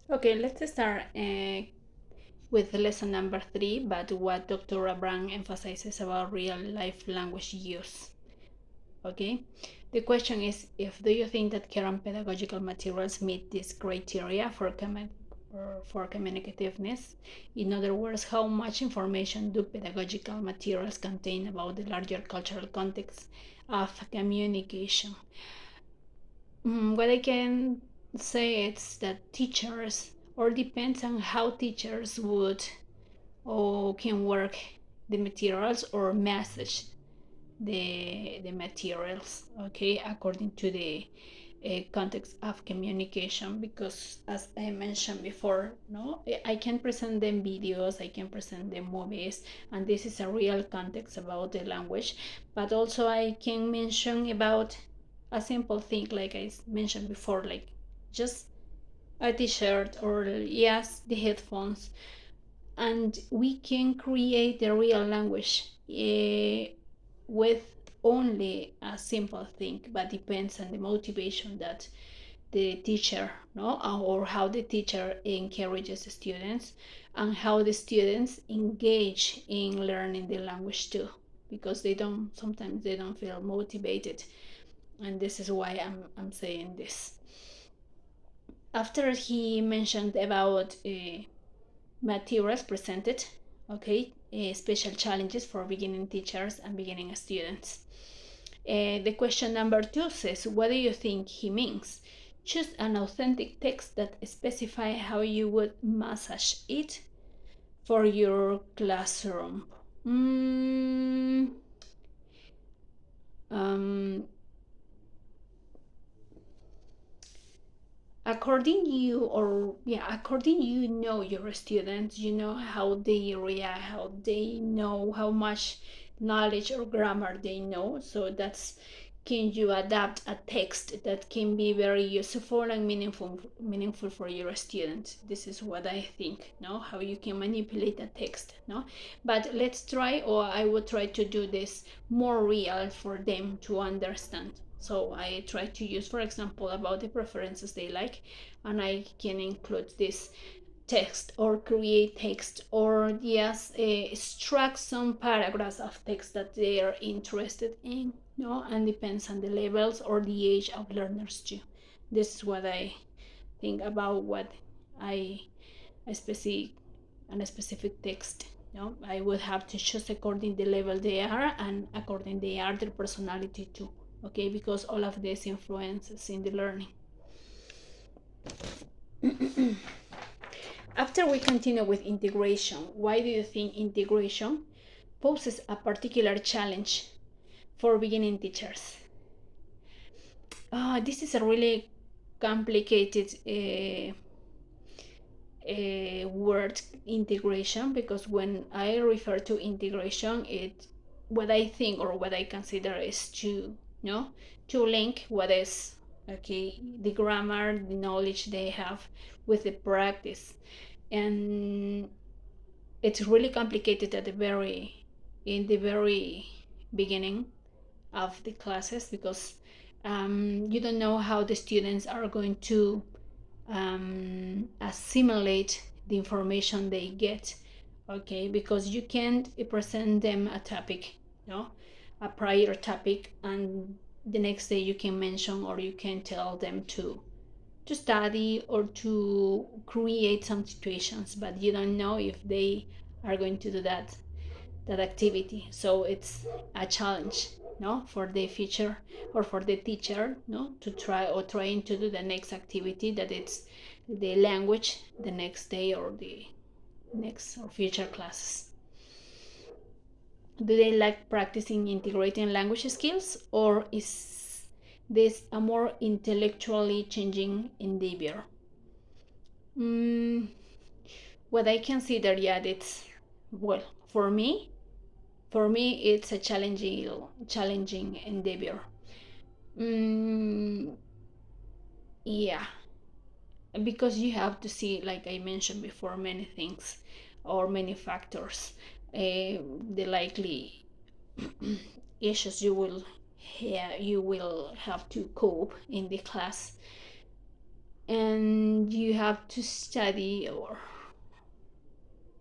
Okay, let's start with lesson number 3, but what Dr. Abraham emphasizes about real life language use. Okay, the question is, if do you think that current pedagogical materials meet this criteria for communicativeness? In other words, how much information do pedagogical materials contain about the larger cultural context of communication? What I can say is that teachers, or depends on how teachers would or can work the materials or message the materials, okay, according to the context of communication. Because as I mentioned before, no, I can present them videos, I can present them movies, and this is a real context about the language. But also I can mention about a simple thing, like I mentioned before, like just a t-shirt, or yes, the headphones, and we can create the real language with only a simple thing, but depends on the motivation that the teacher, no, or how the teacher encourages the students, and how the students engage in learning the language too, because sometimes they don't feel motivated, and this is why I'm saying this. After he mentioned about materials presented, okay, special challenges for beginning teachers and beginning students. The question number 2 says, what do you think he means? Choose an authentic text that specify how you would massage it for your classroom. Mm, um, according you know your students, you know how they react, how they know how much knowledge or grammar they know, so that's can you adapt a text that can be very useful and meaningful for your students. This is what I think, no, how you can manipulate a text, no. But let's try, or I would try to do this more real for them to understand. So I try to use, for example, about the preferences they like, and I can include this text or create text, or yes, extract some paragraphs of text that they are interested in, no, and depends on the levels or the age of learners too. This is what I think about what I a specific a specific text. No, I would have to choose according the level they are and according they are their personality too. Okay, because all of this influences in the learning. After we continue with integration, why do you think integration poses a particular challenge for beginning teachers? This is a really complicated word, integration, because when I refer to integration, it what I think or what I consider is to link what is, okay, the grammar, the knowledge they have with the practice. And it's really complicated at the very in the very beginning of the classes, because you don't know how the students are going to assimilate the information they get, okay, because you can't present them a topic, no, a prior topic, and the next day you can mention or you can tell them to study or to create some situations, but you don't know if they are going to do that activity. So it's a challenge, no, for the future or for the teacher, no, to trying to do the next activity that it's the language the next day or the next or future classes. Do they like practicing integrating language skills, or is this a more intellectually changing endeavor? mm, what I consider, yeah, it's, well, for me, it's a challenging endeavor. mm, yeah, because you have to see, like I mentioned before, many things or many factors, the likely issues you will have to cope in the class. and you have to study or